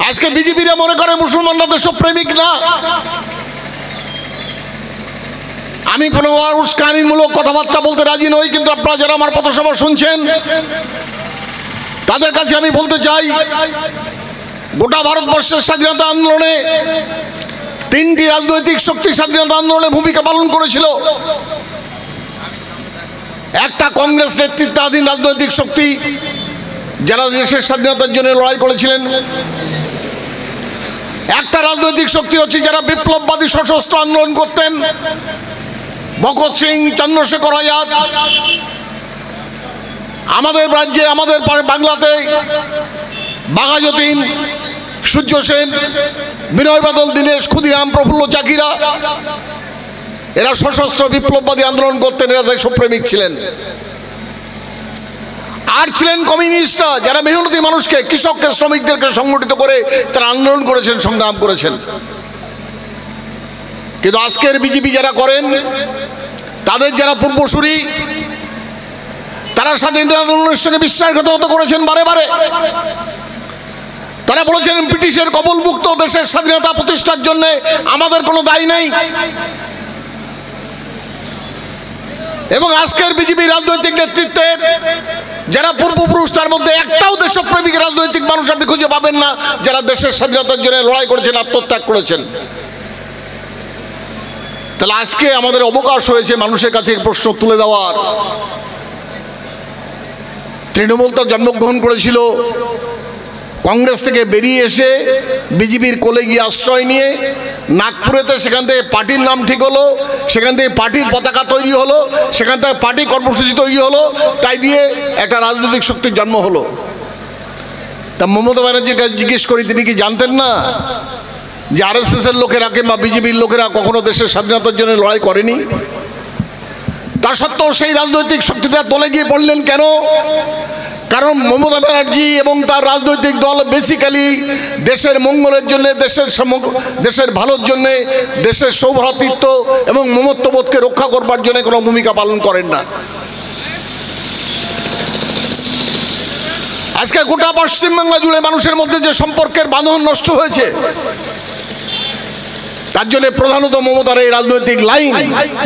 আজকে বিজেপিরা মনে করে মুসলমানরা দেশপ্রেমিক না। আমি কোনো উস্কানিমূলক কথাবার্তা বলতে রাজি নই, কিন্তু আপনারা যারা আমার পথসভা শুনছেন তাদের কাছে আমি বলতে চাই, গোটা ভারতবর্ষের স্বাধীনতা আন্দোলনে তিনটি রাজনৈতিক শক্তি স্বাধীনতা আন্দোলনে ভূমিকা পালন করেছিল। একটা কংগ্রেস নেতৃত্বাধীন রাজনৈতিক শক্তি যারা দেশের স্বাধীনতার জন্য লড়াই করেছিলেন। একটা রাজনৈতিক শক্তি হচ্ছে যারা বিপ্লববাদী সশস্ত্র আন্দোলন করতেন, ভগৎ সিং, চন্দ্রশেখর আজাদ। আমাদের রাজ্যে, আমাদের বাংলাতে বাঘা যতীন, সূর্য সেন, বিনয় বাদল, দীনেশ ক্ষুদিরাম, প্রফুল্ল চাকিরা, এরা সশস্ত্র বিপ্লববাদী আন্দোলন করতেন, এরা দেশপ্রেমিক ছিলেন। আর ছিলেন কমিউনিস্টরা, যারা মেহনতি মানুষকে, কৃষককে, শ্রমিকদেরকে সংগঠিত করে তারা আন্দোলন করেছেন, সংগ্রাম করেছেন। কিন্তু আজকের বিজেপি যারা করেন, তাদের যারা পূর্বসূরি, তারা স্বাধীনতা আন্দোলনের সঙ্গে বিশ্বাসঘাতকতা করেছেন বারে বারে। তারা বলেছেন ব্রিটিশের কবলমুক্ত দেশের স্বাধীনতা প্রতিষ্ঠার জন্য আমাদের কোনো দায় নেই। এবং আজকের বিজেপি রাজনৈতিক নেতৃত্বের যারা পূর্বপুরুষ, তার মধ্যে একটাও দেশপ্রেমিক রাজনৈতিক মানুষ আপনি খুঁজে পাবেন না যারা দেশের স্বাধীনতার জন্য লড়াই করেছেন, আত্মত্যাগ করেছেন। তাহলে আজকে আমাদের অবকাশ হয়েছে মানুষের কাছে প্রশ্ন তুলে দেওয়ার। তৃণমূল তো জন্মগ্রহণ করেছিল কংগ্রেস থেকে বেরিয়ে এসে বিজেপির কোলে গিয়ে আশ্রয় নিয়ে নাগপুরেতে, সেখান থেকে পার্টির নাম ঠিক হলো, সেখান থেকে পার্টির পতাকা তৈরি হলো, সেখান থেকে পার্টি কর্মসূচি তৈরি হলো, তাই দিয়ে একটা রাজনৈতিক শক্তির জন্ম হলো। তা মমতা ব্যানার্জির কাছে জিজ্ঞেস করি, তিনি কি জানতেন না যে আরএসএসের লোকেরা কিংবা বিজেপির লোকেরা কখনো দেশের স্বাধীনতার জন্য লড়াই করেনি? তা সত্ত্বেও সেই রাজনৈতিক শক্তিটা দলে গিয়ে পড়লেন কেন? কারণ মমতা ব্যানার্জি এবং তার রাজনৈতিক দল বেসিক্যালি দেশের মঙ্গলের জন্য, দেশের ভালোর জন্যে, দেশের সৌভ্রাতৃত্ব এবং মমত্ববোধকে রক্ষা করবার জন্য কোনো ভূমিকা পালন করেন না। আজকে গোটা পশ্চিমবাংলা জুড়ে মানুষের মধ্যে যে সম্পর্কের বাঁধন নষ্ট হয়েছে, তার জন্য প্রধানত মমতার এই রাজনৈতিক লাইন,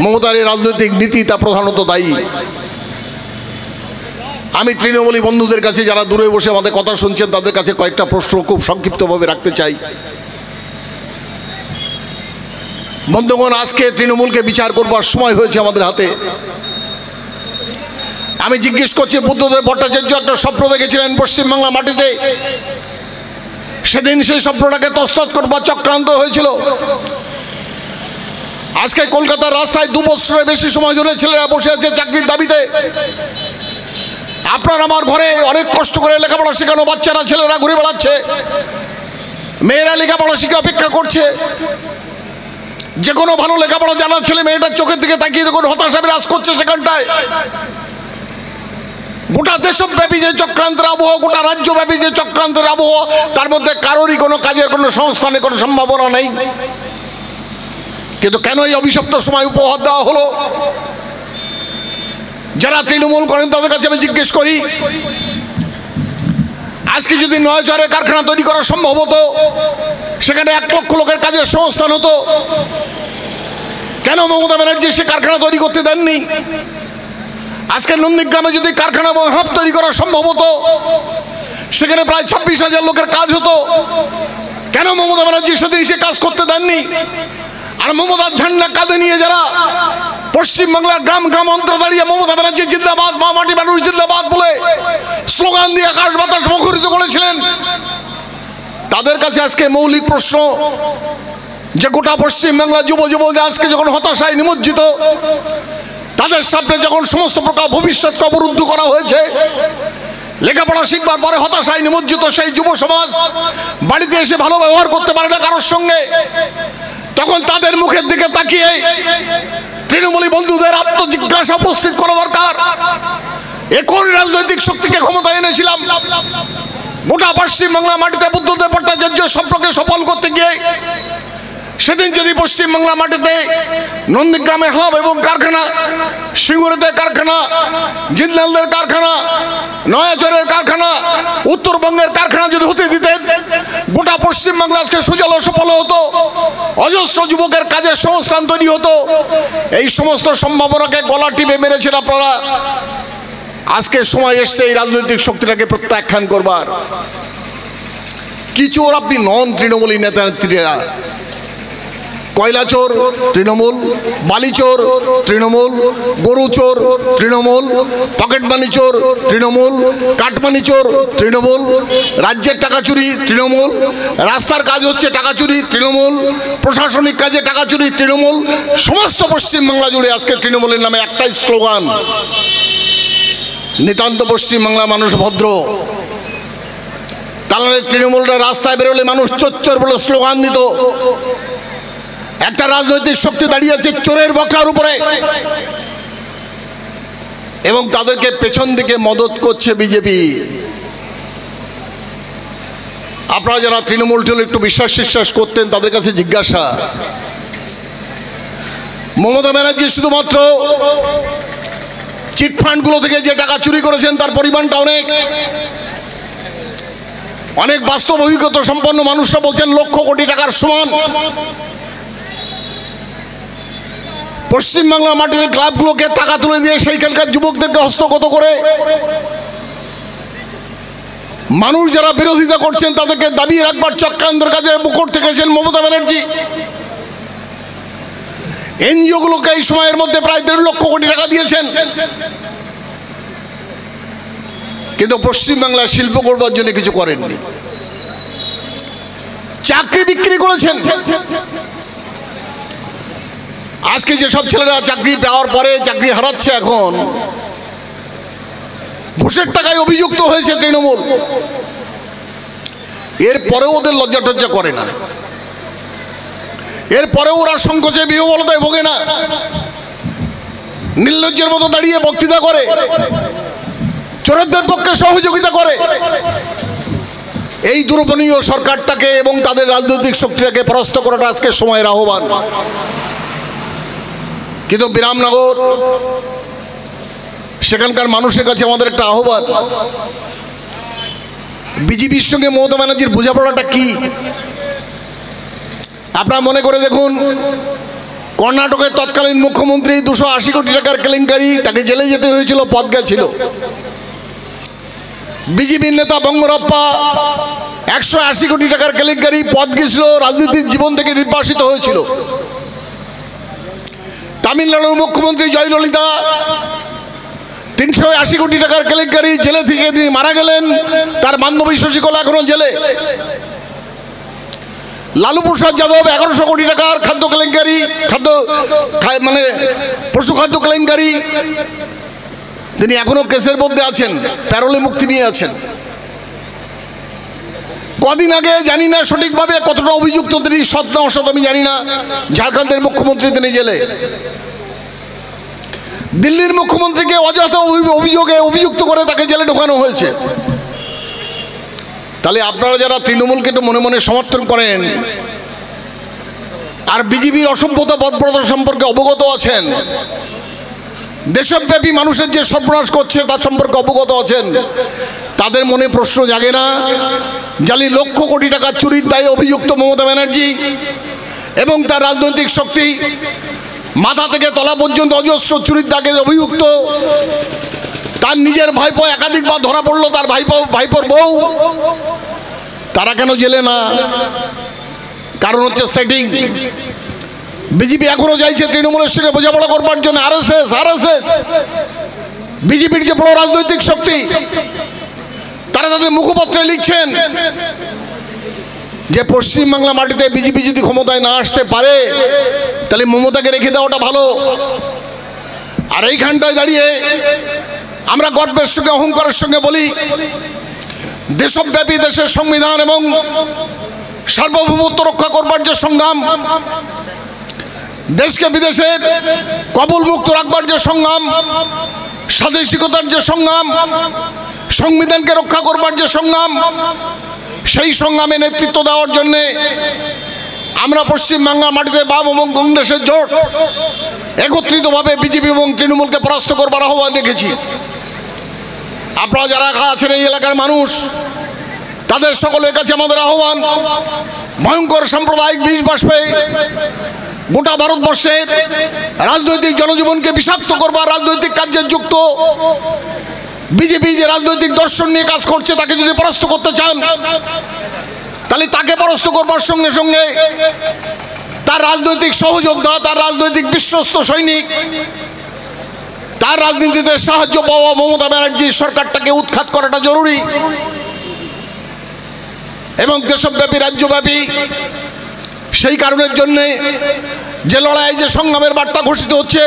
মমতার এই রাজনৈতিক নীতি, তা প্রধানত দায়ী। আমি তৃণমূলী বন্ধুদের কাছে যারা দূরে বসে আমাদের কথা শুনছেন, তাদের কাছে কয়েকটা প্রশ্ন খুব সংক্ষিপ্তভাবে রাখতে চাই। বন্ধুগণ, আজকে তৃণমূলকে বিচার করবার সময় হয়েছে আমাদের হাতে। আমি জিজ্ঞেস করছি, বুদ্ধদেব ভট্টাচার্য একটা স্বপ্ন দেখেছিলেন পশ্চিমবাংলা মাটিতে, সেদিন সেই স্বপ্নটাকে তছনছ করবার চক্রান্ত হয়েছিল। আজকে কলকাতার রাস্তায় 2 বছরের বেশি সময় ধরে ছেলেরা বসে আছে চাকরির দাবিতে। আপনার আমার ঘরে অনেক কষ্ট করে লেখাপড়া শেখানো বাচ্চারা, ছেলেরা ঘুরে বেড়াচ্ছে, মেয়েরা লেখাপড়া শিখে অপেক্ষা করছে। যে কোনো ভালো লেখাপড়া জানা ছেলে মেয়েটার চোখের দিকে তাকিয়ে দেখুন হতাশা বিরাজ করছে সেখানটায়। গোটা দেশব্যাপী যে চক্রান্তের আবহ, গোটা রাজ্যব্যাপী যে চক্রান্তের আবহ, তার মধ্যে কারোরই কোনো কাজের কোনো সংস্থানে কোনো সম্ভাবনা নেই। কিন্তু কেন এই অভিশপ্ত সময় উপহার দেওয়া হলো? যারা তৃণমূল করেন তাদের কাছে আমি জিজ্ঞেস করি, আজকে যদি নয়াচরে কারখানা তৈরি করা সম্ভব হতো, সেখানে 1 লক্ষ লোকের কাজের সংস্থান হতো, কেন মমতা ব্যানার্জি সে কারখানা তৈরি করতে দেননি? আজকে নন্দীগ্রামে যদি কারখানা এবং হাব তৈরি করা সম্ভব হতো, সেখানে প্রায় 26,000 লোকের কাজ হতো, কেন মমতা ব্যানার্জি সেদিন সে কাজ করতে দেননি? আর মমতার ঝান্ডা কাঁধে নিয়ে যারা পশ্চিমবাংলার গ্রাম গ্রাম অন্তর দাঁড়িয়ে মমতা ব্যানার্জি জিন্দাবাদ, মা মাটি মানুষ জিন্দাবাদ বলে স্লোগান দিয়ে আকাশ বাতাস মুখরিত করেছিলেন, তাদের কাছে আজকে মৌলিক প্রশ্ন যে গোটা পশ্চিমবাংলার যুব যুবকরা আজকে যখন হতাশায় নিমজ্জিত, তাদের সামনে যখন সমস্ত প্রকার ভবিষ্যৎকে অবরুদ্ধ করা হয়েছে, লেখাপড়া শিখবার পরে হতাশায় নিমজ্জিত সেই যুব সমাজ বাড়িতে এসে ভালো ব্যবহার করতে পারে না কারোর সঙ্গে, তখন তাদের মুখের দিকে তাকিয়ে তৃণমূলী বন্ধুদের আত্মজিজ্ঞাসা উপস্থিত করা দরকার। কোন রাজনৈতিক শক্তিকে ক্ষমতায় এনেছিলাম? গোটা পশ্চিমবাংলা মাটিতে বুদ্ধদেব ভট্টাচার্য স্বপ্নকে সফল করতে গিয়ে সেদিন যদি পশ্চিমবাংলা মাটিতে নন্দীগ্রামে হাব এবং কারখানা, সিঙ্গুরেতে কারখানা, জিন্দালদের কারখানা, নয়াচরের কারখানা, উত্তরবঙ্গের কারখানা যদি হতে দিতেন, গোটা পশ্চিমবাংলা আজকে সুজল সফল হতো, অজস্র যুবকের কাজের সংস্থান তৈরি হতো। এই সমস্ত সম্ভাবনাকে গলা টিপে মেরেছেন আপনারা। আজকে সময় এসছে এই রাজনৈতিক শক্তিটাকে প্রত্যাখ্যান করবার। কি চোর আপনি নন তৃণমূলী নেতা নেত্রীরা? কয়লা চোর তৃণমূল, বালি চোর তৃণমূল, গরু চোর তৃণমূল, পকেট মানি চোর তৃণমূল, কাটমানি চোর তৃণমূল, রাজ্যের টাকা চুরি তৃণমূল, রাস্তার কাজ হচ্ছে টাকা চুরি তৃণমূল, প্রশাসনিক কাজে টাকা চুরি তৃণমূল। সমস্ত পশ্চিমবাংলা জুড়ে আজকে তৃণমূলের নামে একটাই স্লোগান, নিতান্ত পশ্চিমবাংলা মানুষ ভদ্র। তাহলে তৃণমূলরা রাস্তায় বেরোলে মানুষ চোর বলে স্লোগান দিত। একটা রাজনৈতিক শক্তি দাঁড়িয়ে আছে চোরের বকরার উপরে, এবং তাদেরকে পেছন দিকে মদত করছে বিজেপি। আপনারা যারা তৃণমূল একটু বিশ্বাস করতেন তাদের কাছে জিজ্ঞাসা, মমতা ব্যানার্জি শুধুমাত্র চিটফান্ডগুলো থেকে যে টাকা চুরি করেছেন তার পরিমাণটা অনেক বাস্তব অভিজ্ঞতা সম্পন্ন মানুষরা বলছেন লক্ষ কোটি টাকার সমান। পশ্চিমবাংলা মাটির ক্লাবগুলোকে টাকা তুলে দিয়ে সেইখানকার যুবকদেরকে হস্তগত করে মানুষ যারা বিরোধিতা করছেন তাদেরকে দাবিয়ে রাখবার চক্রান্তের কাজে মুখর থেকেছেন মমতা ব্যানার্জি। এনজিওগুলোকে এই সময়ের মধ্যে প্রায় 1.5 লক্ষ কোটি টাকা দিয়েছেন, কিন্তু পশ্চিমবাংলার শিল্প করবার জন্য কিছু করেননি। চাকরি বিক্রি করেছেন। আজকে যেসব ছেলেরা চাকরি পাওয়ার পরে চাকরি হারাচ্ছে, এখন ঘুষের টাকায় অভিযুক্ত হয়েছে তৃণমূল। এরপরেও ওদের লজ্জা টজ্জা করে না, এরপরেও ওরা সংকোচে বিহ্বলতায় ভোগে না, নির্লজ্জের মতো দাঁড়িয়ে বক্তৃতা করে, চোরদের পক্ষে সহযোগিতা করে। এই দুর্বনীয় সরকারটাকে এবং তাদের রাজনৈতিক শক্তিটাকে পরাস্ত করাটা আজকে সময়ের আহ্বান। কিন্তু বিরামনগর সেখানকার মানুষের কাছে আমাদের একটা আহ্বান, বিজেপির সঙ্গে মমতা ব্যানার্জির বোঝাপড়াটা কি আপনারা মনে করে দেখুন। কর্ণাটকের তৎকালীন মুখ্যমন্ত্রী 280 কোটি টাকার কেলেঙ্কারি, তাকে জেলে যেতে হয়েছিল, পদ গেছিল। বিজেপির নেতা বঙ্গরাপ্পা 180 কোটি টাকার কেলেঙ্কারি, পদ গেছিল, রাজনীতির জীবন থেকে নির্বাসিত হয়েছিল। তামিলনাড়ুর মুখ্যমন্ত্রী জয়ললিতা 380 কোটি টাকার কেলেঙ্কারি, জেলে থেকে তিনি মারা গেলেন, তার বান্ধবী শশীকলা এখনো জেলে। লালু প্রসাদ যাদব 1100 কোটি টাকার খাদ্য কেলেঙ্কারি, মানে পশু খাদ্য কেলেঙ্কারি, তিনি এখনো কেসের মধ্যে আছেন, প্যারোলে মুক্তি নিয়ে আছেন। কদিন আগে জানি না সঠিকভাবে কতটা অভিযুক্ত তিনি, সৎ না অসৎ আমি জানি না, ঝাড়খণ্ডের মুখ্যমন্ত্রী তিনি জেলে। দিল্লির মুখ্যমন্ত্রীকে অযথা অভিযোগে অভিযুক্ত করে তাকে জেলে ঢোকানো হয়েছে। তাহলে আপনারা যারা তৃণমূলকে একটু মনে মনে সমর্থন করেন আর বিজেপির অসভ্যতা বর্বরতা সম্পর্কে অবগত আছেন, দেশব্যাপী মানুষের যে সর্বনাশ করছে তার সম্পর্কে অবগত আছেন, তাদের মনে প্রশ্ন জাগে না জালি লক্ষ কোটি টাকা চুরির দায়ে অভিযুক্ত মমতা ব্যানার্জি এবং তার রাজনৈতিক শক্তি, মাথা থেকে তলা পর্যন্ত অজস্র চুরির দাগে অভিযুক্ত, তার নিজের ভাইপো একাধিকবার ধরা পড়লো, তার ভাইপোর বউ, তারা কেন জেলে না? কারণ হচ্ছে সেটিং। বিজেপি এখনো চাইছে তৃণমূলের সঙ্গে বোঝাপড়া করবার জন্য। আরএসএস বিজেপির যে বড় রাজনৈতিক শক্তি, তারা তাদের মুখপত্রে লিখছেন যে পশ্চিমবাংলা মাটিতে বিজেপি যদি ক্ষমতায় না আসতে পারে তাহলে মমতাকে রেখে দেওয়াটা ভালো। আর এইখানটায় দাঁড়িয়ে আমরা গর্বের সঙ্গে অহংকারের সঙ্গে বলি, দেশব্যাপী দেশের সংবিধান এবং সার্বভৌমত্ব রক্ষা করবার যে সংগ্রাম, দেশকে বিদেশের কবল মুক্ত রাখবার যে সংগ্রাম, স্বাদেশিকতার যে সংগ্রাম, সংবিধানকে রক্ষা করবার যে সংগ্রাম, সেই সংগ্রামে নেতৃত্ব দেওয়ার জন্যে আমরা পশ্চিমবাংলা মাটিতে বাম এবং কংগ্রেসের জোট একত্রিতভাবে বিজেপি এবং তৃণমূলকে পরাস্ত করবার আহ্বান রেখেছি। আপনারা যারা আছেন এই এলাকার মানুষ, তাদের সকলের কাছে আমাদের আহ্বান, ভয়ঙ্কর সাম্প্রদায়িক বিষ বাষ্পে গোটা ভারতবর্ষের রাজনৈতিক জনজীবনকে বিষাক্ত করবার রাজনৈতিক কার্যে যুক্ত বিজেপি যে রাজনৈতিক দর্শন নিয়ে কাজ করছে, তাকে যদি পরাস্ত করতে চান, তাহলে তাকে পরাস্ত করবার সঙ্গে সঙ্গে তার রাজনৈতিক সহযোদ্ধা, তার রাজনৈতিক বিশ্বস্ত সৈনিক, তার রাজনীতিতে সাহায্য পাওয়া মমতা ব্যানার্জির সরকারটাকে উৎখাত করাটা জরুরি। এবং দেশব্যাপী রাজ্যব্যাপী সেই কারণের জন্যে যে লড়াই, যে সংগ্রামের বার্তা ঘোষিত হচ্ছে,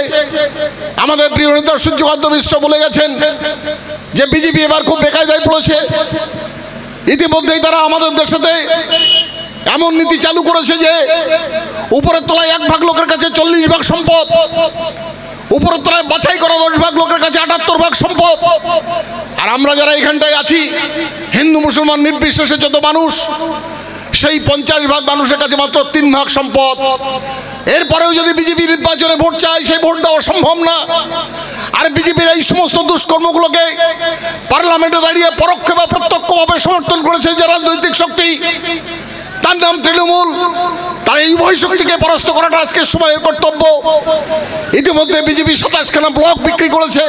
আমাদের প্রিয় নেতা সূর্যকান্ত মিশ্র বলে গেছেন যে বিজেপি এবার খুব বেকায়দায় পড়েছে। ইতিমধ্যেই তারা আমাদের দেশেতে এমন নীতি চালু করেছে যে উপরের তলায় 1 ভাগ লোকের কাছে 40 ভাগ সম্পদ, উপরের তলায় বাছাই করা 10 ভাগ লোকের কাছে 78 ভাগ সম্পদ। আর আমরা যারা এখানটায় আছি, হিন্দু মুসলমান নির্বিশেষে যত মানুষ, সেই 50 ভাগ মানুষের কাছে মাত্র 3 ভাগ সম্পদ। এরপরেও যদি বিজেপি নির্বাচনে ভোট চায়, সেই ভোট দেওয়া সম্ভব না। আর বিজেপির এই সমস্ত দুষ্কর্মগুলোকে পার্লামেন্টে দাঁড়িয়ে পরোক্ষ বা প্রত্যক্ষভাবে সমর্থন করেছে যে রাজনৈতিক শক্তি, তার নাম তৃণমূল। তার এই উভয় শক্তিকে পরাস্ত করাটা আজকে সময়ের কর্তব্য। ইতিমধ্যে বিজেপি 27খানা ব্লক বিক্রি করেছে।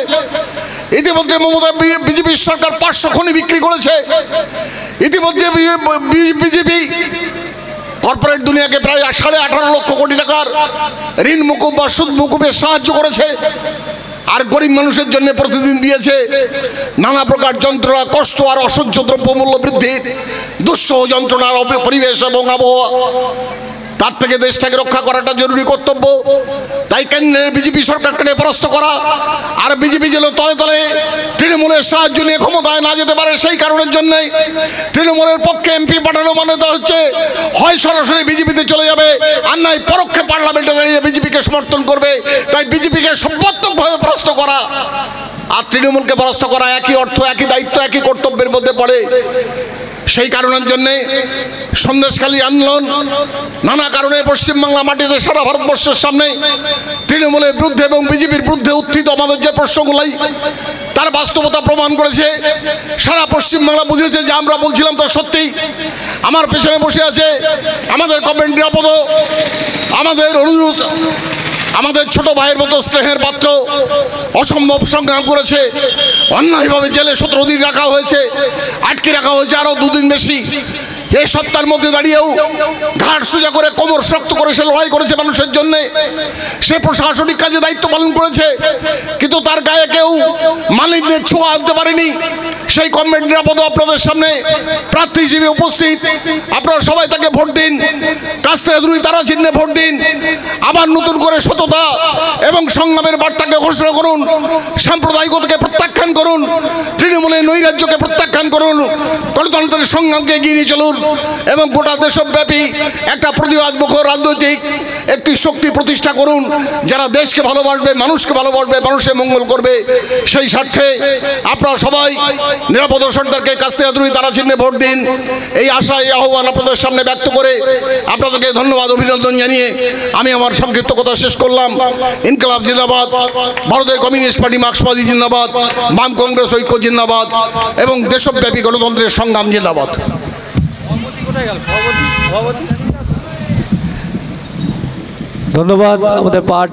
ইতিমধ্যে মমতা বিজেপির সরকার 500 খনি বিক্রি করেছে। ইতিমধ্যে বিজেপি কর্পোরেট দুনিয়াকে প্রায় 18.5 লক্ষ কোটি টাকার ঋণ মুকুব বা সুদ মুকুবের সাহায্য করেছে। আর গরিব মানুষের জন্য প্রতিদিন দিয়েছে নানা প্রকার যন্ত্রণা, কষ্ট আর অসহ্য দ্রব্যমূল্য বৃদ্ধির দুঃসহ যন্ত্রণার পরিবেশ এবং আবহাওয়া। তার থেকে দেশটাকে রক্ষা করাটা জরুরি কর্তব্য। তাই কেন্দ্রের বিজেপি সরকারকে পরাস্ত করা, আর বিজেপি যেন তলে তলে তৃণমূলের সাহায্য নিয়ে ক্ষমতায় না যেতে পারে, সেই কারণের জন্যই তৃণমূলের পক্ষে এমপি পাঠানো মানে তো হচ্ছে হয় সরাসরি বিজেপিতে চলে যাবে, আর নয় পরোক্ষে পার্লামেন্টে দাঁড়িয়ে বিজেপিকে সমর্থন করবে। তাই বিজেপিকে সর্বাত্মকভাবে পরাস্ত করা আর তৃণমূলকে পরাস্ত করা একই অর্থ, একই দায়িত্ব, একই কর্তব্যের মধ্যে পড়ে। সেই কারণের জন্যে সন্দেশখালী আন্দোলন নানা কারণে পশ্চিমবাংলা মাটিতে সারা ভারতবর্ষের সামনে তৃণমূলের বিরুদ্ধে এবং বিজেপির বিরুদ্ধে উত্থিত আমাদের যে প্রশ্নগুলাই তার বাস্তবতা প্রমাণ করেছে। সারা পশ্চিমবাংলা বুঝেছে যে আমরা বলছিলাম তা সত্যি। আমার পেছনে বসে আছে আমাদের কমরেড নিরাপদ, আমাদের অনুরোধ, আমাদের ছোট ভাইয়ের মতো স্নেহের পাত্র, অসম্ভব সংগ্রাম করেছে। অন্যায়ভাবে জেলে 17 দিন রাখা হয়েছে, আটকে রাখা হয়েছে আরও 2 দিন বেশি। এই সপ্তাহের মধ্যে দাঁড়িয়েও ঘাট সোজা করে, কোমর শক্ত করে সে লড়াই করেছে মানুষের জন্যে। সে প্রশাসনিক কাজে দায়িত্ব পালন করেছে, কিন্তু তার গায়ে কেউ মালিন্যের ছোঁয়া আনতে পারেনি। সেই কমরেড নিরাপদ আপনাদের সামনে প্রার্থী হিসেবে উপস্থিত। আপনারা সবাই তাকে ভোট দিন, কাস্তে দুই তারা চিহ্নে ভোট দিন। আবার নতুন করে সততা এবং সংগ্রামের বার্তাকে ঘোষণা করুন। সাম্প্রদায়িকতাকে প্রত্যাখ্যান করুন, তৃণমূলের নৈরাজ্যকে প্রত্যাখ্যান করুন, গণতন্ত্রের সংগ্রামকে এগিয়ে নিয়ে চলুন এবং গোটা দেশব্যাপী একটা প্রতিবাদমুখর রাজনৈতিক একটি শক্তি প্রতিষ্ঠা করুন, যারা দেশকে ভালোবাসবে, মানুষকে ভালোবাসবে, মানুষের মঙ্গল করবে। সেই স্বার্থে আপনারা সবাই নিরাপদ সরকারকে কাস্তে দুই তারা চিহ্নে ভোট দিন। এই আশা, এই আহ্বান আপনাদের সামনে ব্যক্ত করে আপনাদেরকে ধন্যবাদ, অভিনন্দন জানিয়ে আমি আমার সংক্ষিপ্ত কথা শেষ করলাম। ইনকলাব জিন্দাবাদ, ভারতের কমিউনিস্ট পার্টি মার্ক্সবাদী জিন্দাবাদ, বাম কংগ্রেস ঐক্য জিন্দাবাদ এবং দেশব্যাপী গণতন্ত্রের সংগ্রাম জিন্দাবাদ। ধন্যবাদ আমাদের পার্টি